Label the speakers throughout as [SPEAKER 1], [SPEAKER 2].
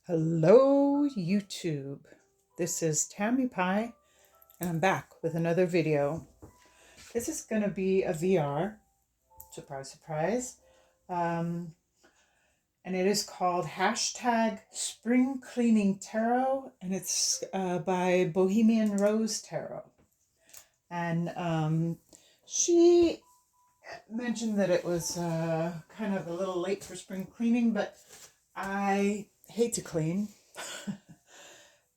[SPEAKER 1] Hello YouTube, this is Tammy Pie and I'm back with another video. This is going to be a VR, surprise surprise, and it is called #Spring Cleaning Tarot, and it's by Bohemian Rose Tarot. And she mentioned that it was kind of a little late for spring cleaning, but I hate to clean.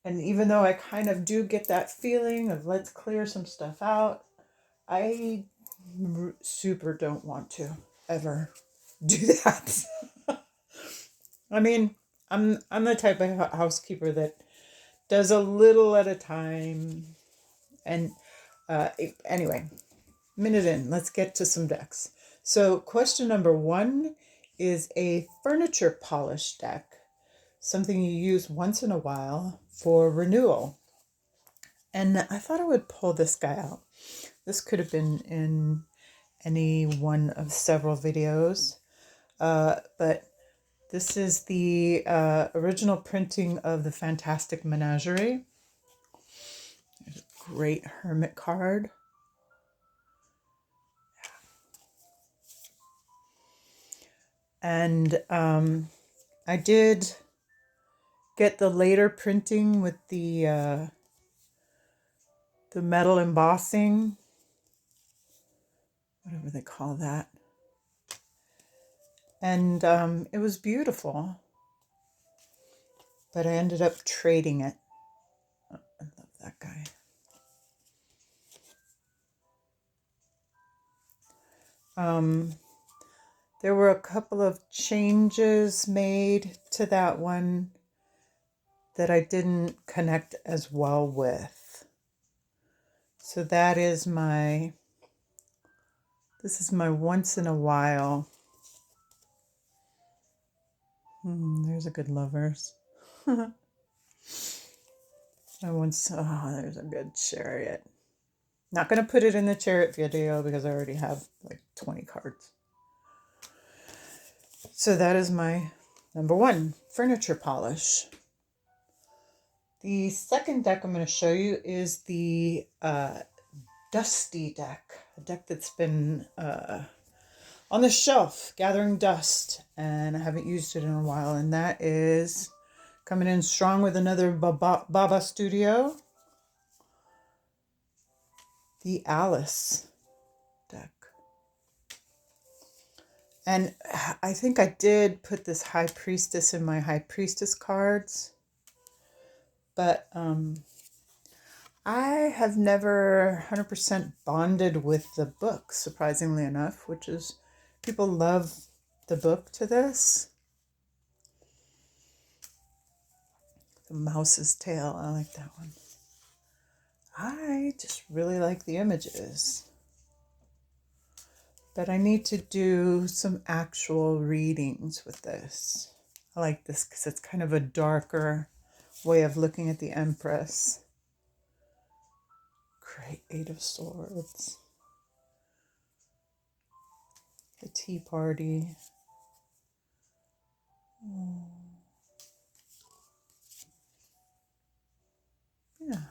[SPEAKER 1] And even though I kind of do get that feeling of let's clear some stuff out, I super don't want to ever do that. I mean, I'm the type of housekeeper that does a little at a time. And anyway, minute in, let's get to some decks. So question number 1 is a furniture polish deck. Something you use once in a while for renewal. And I thought I would pull this guy out. This could have been in any one of several videos. But this is the original printing of the Fantastic Menagerie. There's a great hermit card. And I did get the later printing with the metal embossing, whatever they call that. And it was beautiful, but I ended up trading it. Oh, I love that guy. There were a couple of changes made to that one that I didn't connect as well with. So that is this is my once in a while. There's a good Lovers. There's a good Chariot. Not going to put it in the Chariot video because I already have like 20 cards. So that is my number 1, furniture polish. The second deck I'm going to show you is the Dusty deck, a deck that's been on the shelf gathering dust, and I haven't used it in a while, and that is coming in strong with another Baba Studio, the Alice deck. And I think I did put this High Priestess in my High Priestess cards, but I have never 100% bonded with the book, surprisingly enough, which is, people love the book to this. The Mouse's Tail, I like that one. I just really like the images. But I need to do some actual readings with this. I like this because it's kind of a darker way of looking at the Empress. Great 8 of Swords. The Tea Party. Yeah.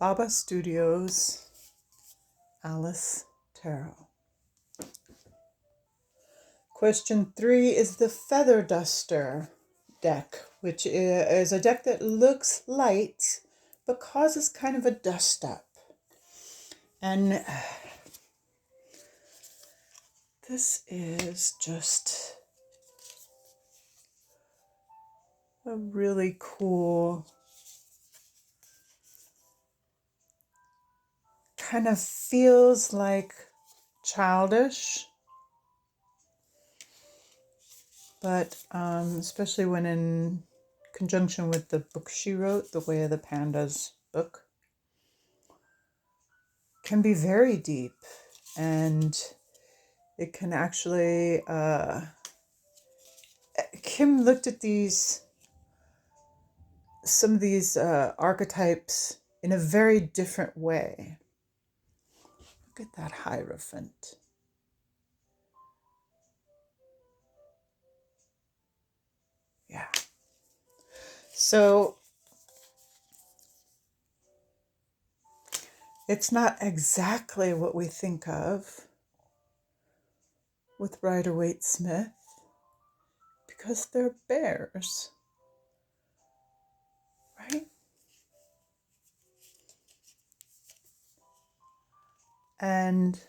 [SPEAKER 1] Baba Studios, Alice Tarot. Question 3 is the Feather Duster deck, which is a deck that looks light but causes kind of a dust up. And this is just a really cool, kind of feels like childish, but especially when in conjunction with the book she wrote, The Way of the Pandas book, can be very deep, and it can actually Kim looked at some of these archetypes in a very different way. Look at that Hierophant. Yeah. So it's not exactly what we think of with Rider-Waite-Smith because they're bears, right? And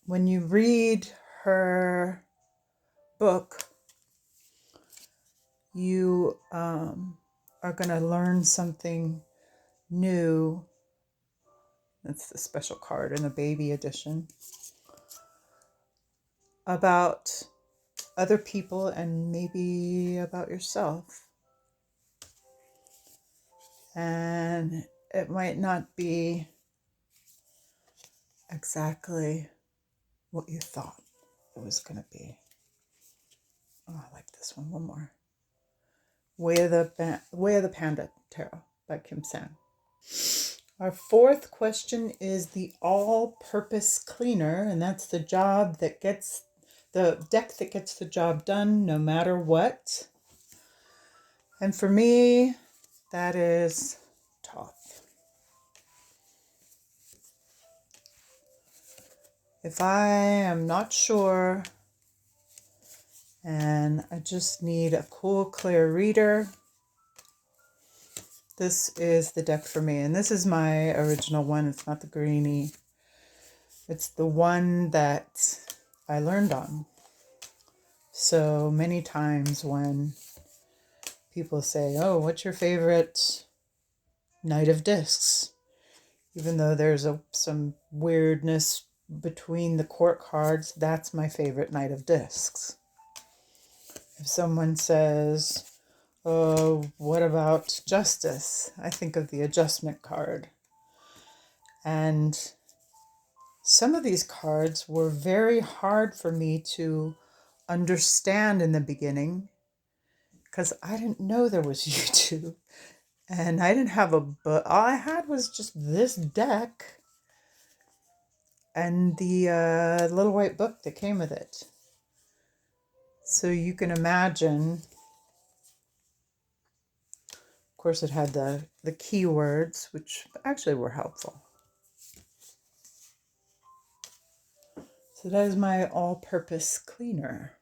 [SPEAKER 1] when you read her book, you are going to learn something new. That's the special card in the baby edition about other people and maybe about yourself. And it might not be exactly what you thought it was going to be. Oh, I like this one. One more. Way of the Panda Tarot by Kim Tsan. Our fourth question is the all-purpose cleaner, and that's the job that gets the deck that gets the job done no matter what. And for me, that is Thoth. If I am not sure and I just need a cool, clear reader, this is the deck for me. And this is my original one. It's not the greenie. It's the one that I learned on. So many times when people say, oh, what's your favorite Knight of Discs? Even though there's some weirdness between the court cards, that's my favorite Knight of Discs. If someone says, oh, what about Justice? I think of the Adjustment card. And some of these cards were very hard for me to understand in the beginning because I didn't know there was YouTube. And I didn't have a book. All I had was just this deck and the little white book that came with it. So you can imagine, of course, it had the keywords, which actually were helpful. So that is my all-purpose cleaner.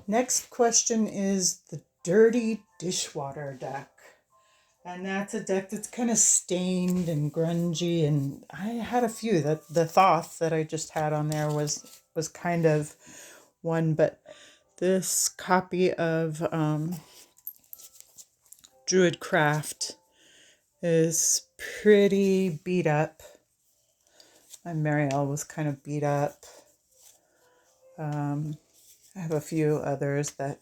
[SPEAKER 1] Next question is the Dirty Dishwater Deck. And that's a deck that's kind of stained and grungy. And I had a few. The Thoth that I just had on there was kind of one. But this copy of Druidcraft is pretty beat up. My Meneghello was kind of beat up. I have a few others that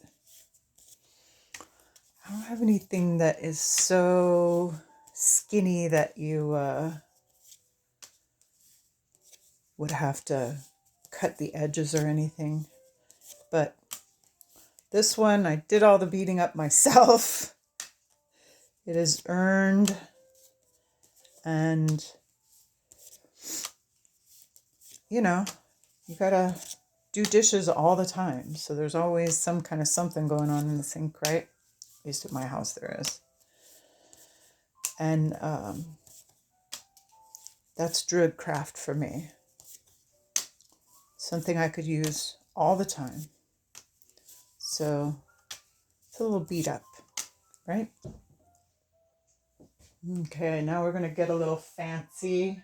[SPEAKER 1] I don't have anything that is so skinny that you would have to cut the edges or anything. But this one, I did all the beating up myself. It is earned, and you know, you gotta do dishes all the time. So there's always some kind of something going on in the sink, right? At least at my house there is. And that's Druidcraft for me. Something I could use all the time. So it's a little beat up, right? Okay, now we're going to get a little fancy.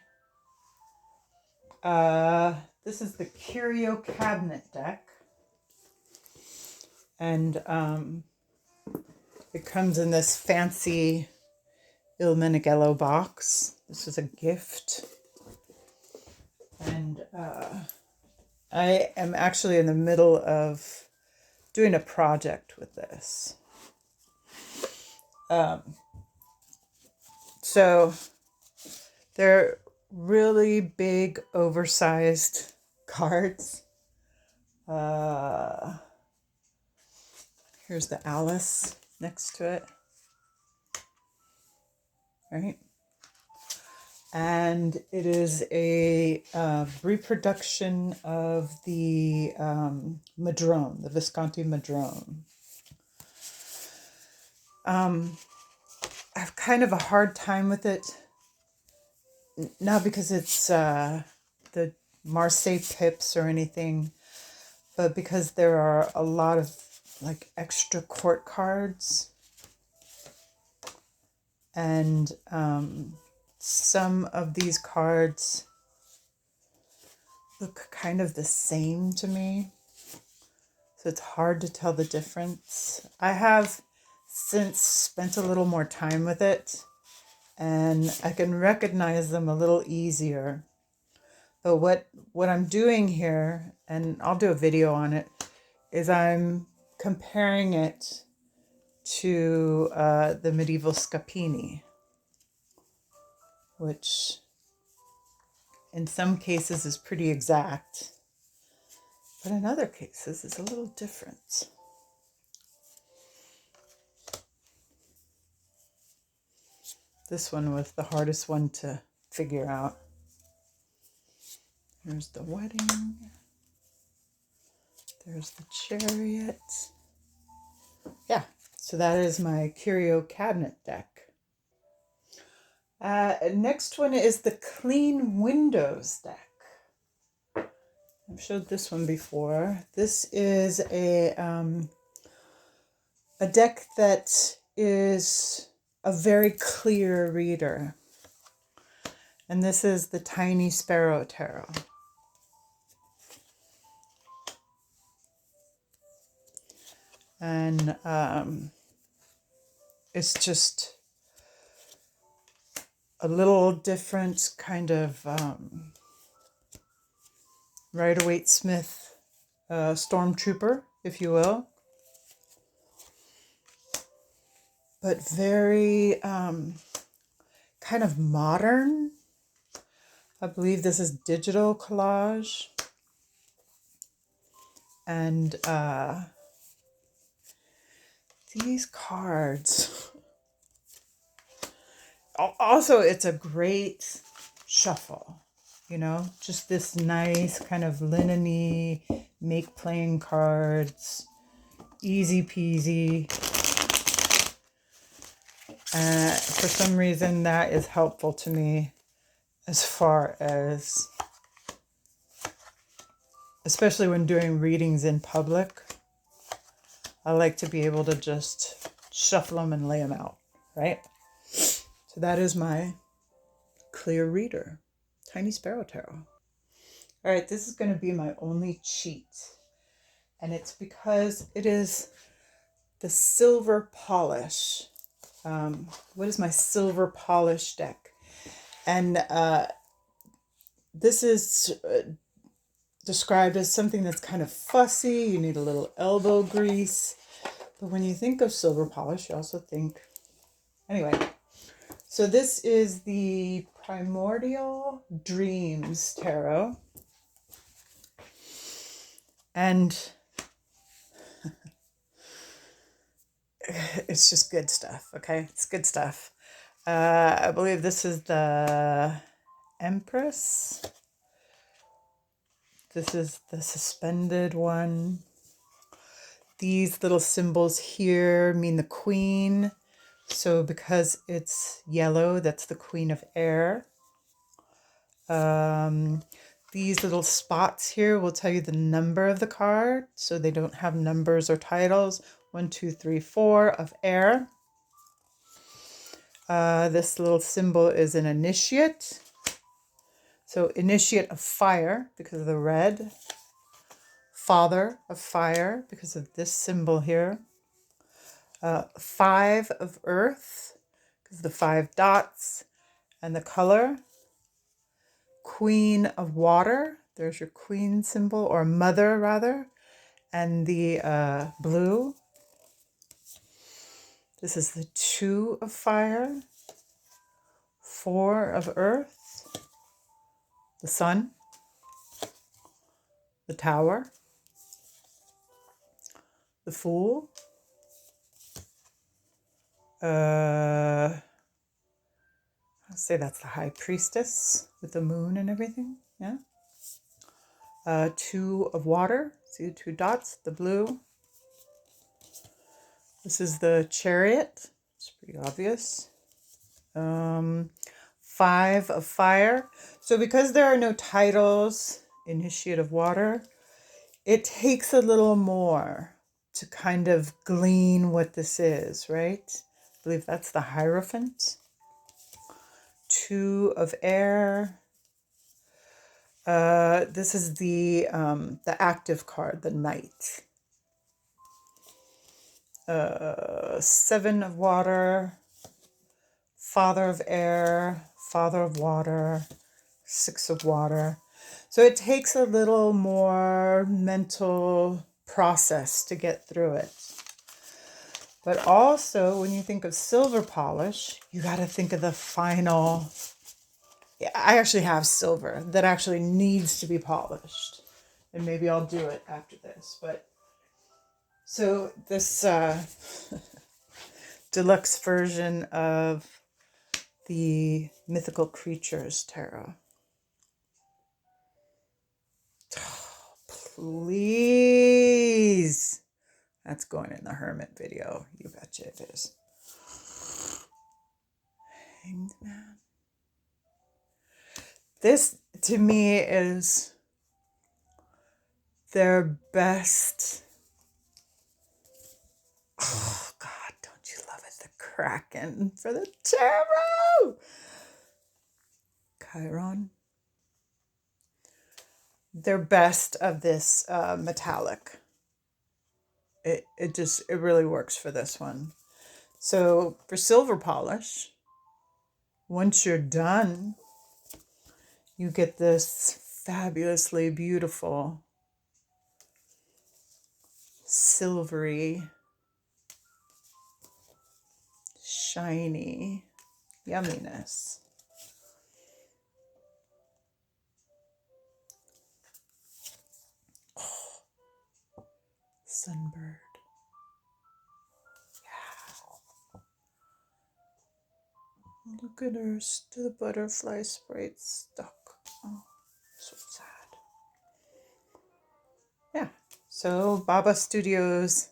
[SPEAKER 1] This is the Curio Cabinet Deck. And it comes in this fancy Meneghello box. This is a gift. And I am actually in the middle of doing a project with this. So they're really big, oversized cards. Here's the Alice next to it. Right? And it is a reproduction of the Madrone, the Visconte Madrone. I have kind of a hard time with it. Not because it's the Marseille pips or anything, but because there are a lot of like extra court cards. And some of these cards look kind of the same to me. So it's hard to tell the difference. I have since spent a little more time with it, and I can recognize them a little easier. But what I'm doing here, and I'll do a video on it, is I'm comparing it to the medieval Scapini, which in some cases is pretty exact, but in other cases it's a little different. This one was the hardest one to figure out. There's the wedding. There's the chariot. Yeah, so that is my Curio Cabinet Deck. Next one is the Clean Windows Deck. I've showed this one before. This is a deck that is a very clear reader. And this is the Tiny Sparrow Tarot. And it's just a little different kind of Rider-Waite-Smith stormtrooper, if you will. But very kind of modern. I believe this is digital collage. And these cards. Also, it's a great shuffle. You know, just this nice kind of linen-y, make playing cards. Easy peasy. For some reason, that is helpful to me as far as, especially when doing readings in public. I like to be able to just shuffle them and lay them out, right? So that is my clear reader, Tiny Sparrow Tarot. All right, this is going to be my only cheat. And it's because it is the silver polish. What is my silver polish deck? And this is described as something that's kind of fussy. You need a little elbow grease. But when you think of silver polish, you also think... Anyway, so this is the Primordial Dreams Tarot. And it's just good stuff, okay? It's good stuff. I believe this is the Empress. This is the suspended one. These little symbols here mean the Queen. So because it's yellow, that's the Queen of Air. These little spots here will tell you the number of the card. So they don't have numbers or titles. 1, 2, 3, 4 of air. This little symbol is an initiate. So initiate of fire because of the red. Father of fire because of this symbol here. 5 of earth because of the 5 dots and the color. Queen of water. There's your queen symbol, or mother rather. And the blue. This is the 2 of fire. 4 of earth. The sun. The tower. The fool. I'll say that's the high priestess with the moon and everything. Yeah. 2 of water. See the 2 dots, the blue. This is the chariot. It's pretty obvious. 5 of fire. So because there are no titles, Initiate of water, it takes a little more to kind of glean what this is, right? I believe that's the Hierophant. 2 of air. This is the active card, the Knight. 7 of water. Father of air. Father of water. 6 of water. So it takes a little more mental process to get through it. But also, when you think of silver polish, you got to think of the final. I actually have silver that actually needs to be polished. And maybe I'll do it after this. But so this deluxe version of the Mythical Creatures Tarot. Please. That's going in the Hermit video. You betcha it is. Hanged Man. This, to me, is their best. Oh, God, don't you love it? The Kraken for the tarot. Chiron. Their best of this metallic. It really works for this one. So for silver polish, once you're done, you get this fabulously beautiful silvery, shiny yumminess. Oh, sunbird. Look at her, the butterfly sprite stuck. Oh, so sad. Yeah, so Baba Studios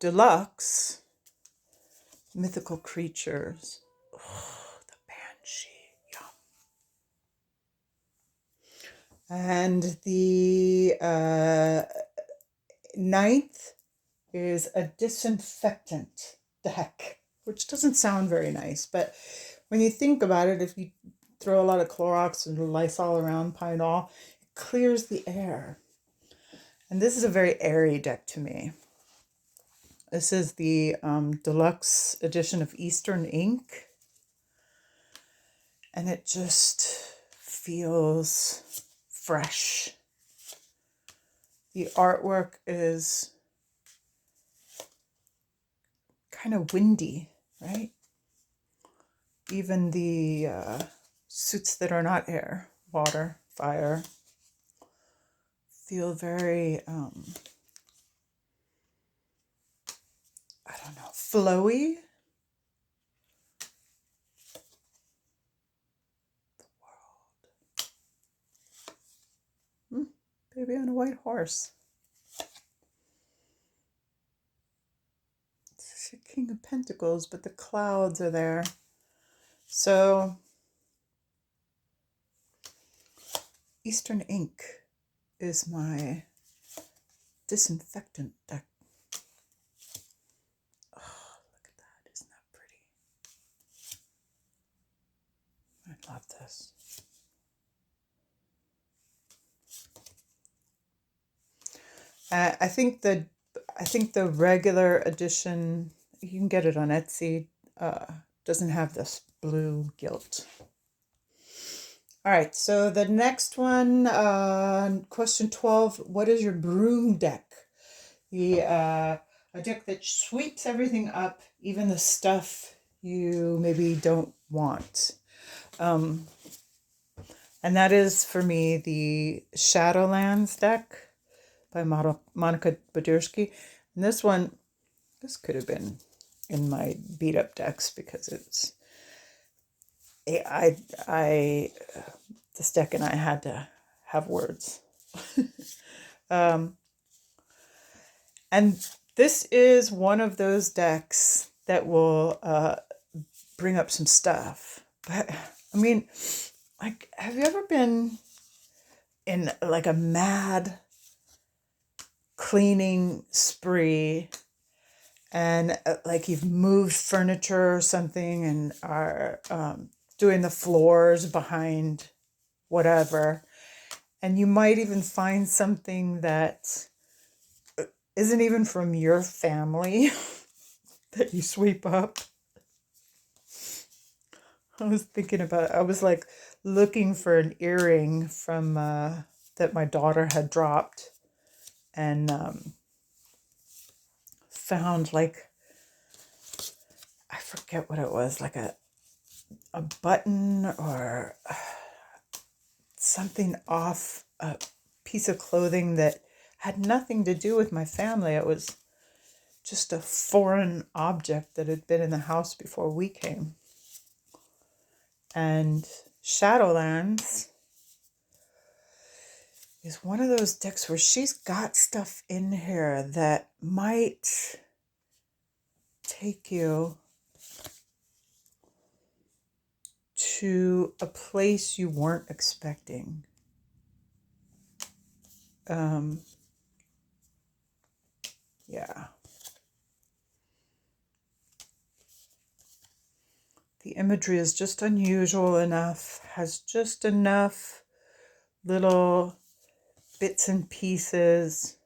[SPEAKER 1] Deluxe Mythical Creatures. Oh, the Banshee, yum. And the 9th is a Disinfectant deck, which doesn't sound very nice, but when you think about it, if you throw a lot of Clorox and Lysol around Pine-All, it clears the air. And this is a very airy deck to me. This is the deluxe edition of Eastern Ink. And it just feels fresh. The artwork is kind of windy, right? Even the suits that are not air, water, fire, feel very, I don't know, flowy. The world. Baby on a white horse. It's a King of Pentacles, but the clouds are there. So, Eastern Ink is my Disinfectant deck. Oh, look at that. Isn't that pretty? I love this. I think the regular edition, you can get it on Etsy, doesn't have this blue gilt. All right, so the next one, question 12, what is your broom deck? A deck that sweeps everything up, even the stuff you maybe don't want. And that is, for me, the Shadowlands deck by Monica Badursky. And this could have been in my beat up decks because it's, this deck and I had to have words. And this is one of those decks that will bring up some stuff. But I mean, like, have you ever been in like a mad cleaning spree, and like you've moved furniture or something and are doing the floors behind whatever, and you might even find something that isn't even from your family that you sweep up. I was thinking about, I was like looking for an earring from that my daughter had dropped, and found like, I forget what it was, like a button or something off a piece of clothing that had nothing to do with my family. It was just a foreign object that had been in the house before we came. And Shadowlands is one of those decks where she's got stuff in here that might take you to a place you weren't expecting. Yeah. The imagery is just unusual enough, has just enough little bits and pieces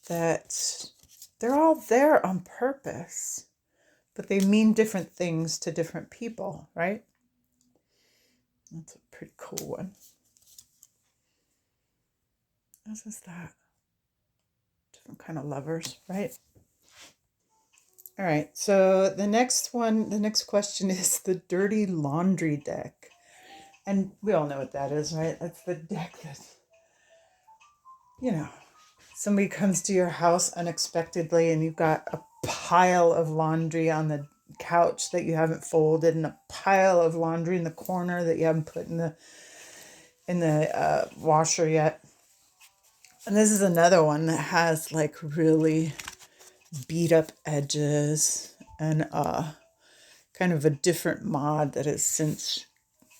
[SPEAKER 1] that they're all there on purpose, but they mean different things to different people, right? That's a pretty cool one. This is that. Different kind of lovers, right? All right, so the next question is the Dirty Laundry Deck. And we all know what that is, right? That's the deck that, somebody comes to your house unexpectedly and you've got a pile of laundry on the couch that you haven't folded, and a pile of laundry in the corner that you haven't put in the washer yet. And this is another one that has like really beat up edges and kind of a different mod that has since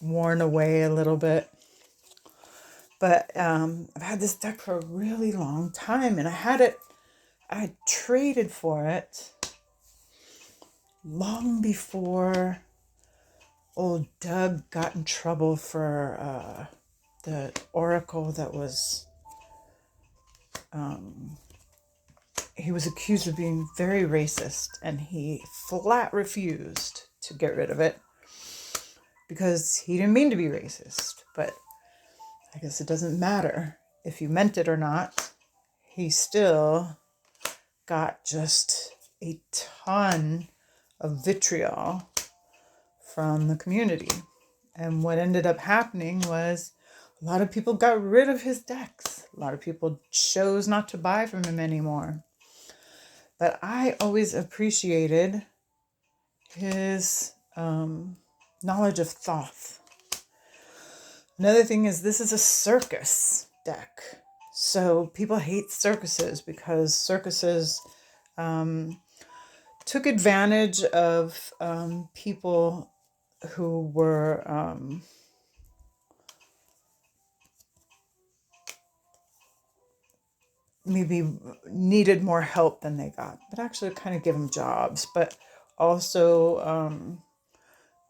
[SPEAKER 1] worn away a little bit. But I've had this deck for a really long time, and I traded for it long before old Doug got in trouble for the oracle that was, he was accused of being very racist, and he flat refused to get rid of it because he didn't mean to be racist. But I guess it doesn't matter if you meant it or not. He still got just a ton of vitriol from the community. And what ended up happening was a lot of people got rid of his decks. A lot of people chose not to buy from him anymore. But I always appreciated his knowledge of Thoth. Another thing is, this is a circus deck. So people hate circuses because circuses took advantage of people who were maybe needed more help than they got, but actually kind of give them jobs. But also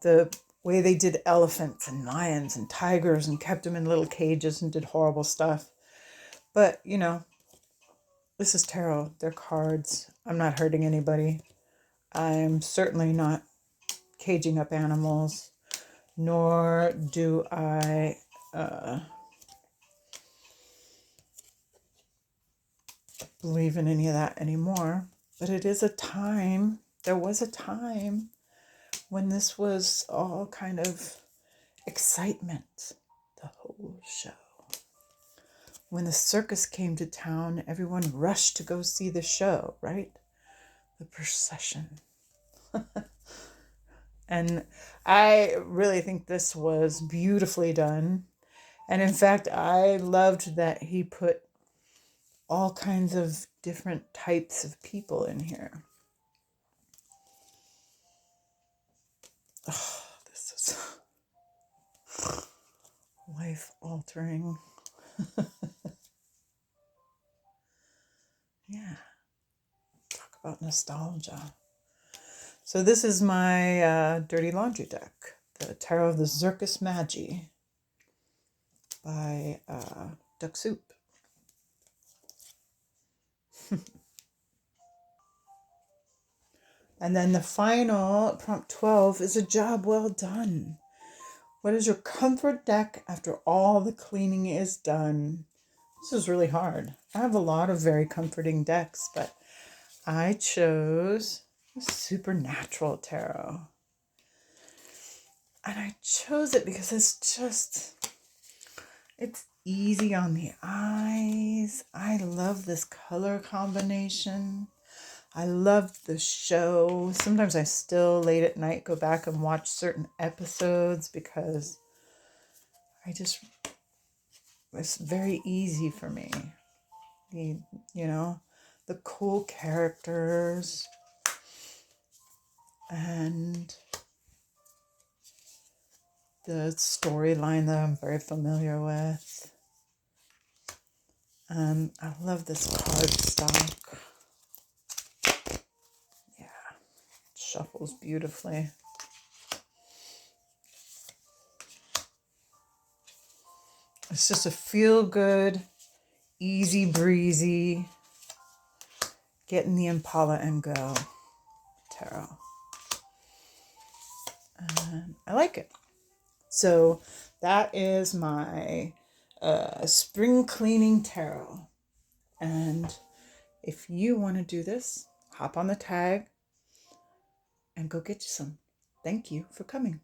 [SPEAKER 1] the way they did elephants and lions and tigers and kept them in little cages and did horrible stuff. But, this is tarot. They're cards. I'm not hurting anybody. I'm certainly not caging up animals, nor do I believe in any of that anymore. But there was a time when this was all kind of excitement, the whole show. When the circus came to town, everyone rushed to go see the show, right? The procession. And I really think this was beautifully done. And in fact, I loved that he put all kinds of different types of people in here. Oh, this is life-altering. Yeah. Talk about nostalgia. So this is my Dirty Laundry deck, the Tarot of the Circus Magi by Duck Soup. And then the final, prompt 12, is a job well done. What is your comfort deck after all the cleaning is done? This is really hard. I have a lot of very comforting decks, but I chose Supernatural Tarot. And I chose it because it's easy on the eyes. I love this color combination. I love the show. Sometimes I still, late at night, go back and watch certain episodes because it's very easy for me. The cool characters and the storyline that I'm very familiar with. And I love this cardstock. Yeah, it shuffles beautifully. It's just a feel-good, easy breezy, get in the Impala and go tarot. And I like it. So that is my spring cleaning tarot. And if you want to do this, hop on the tag and go get you some. Thank you for coming.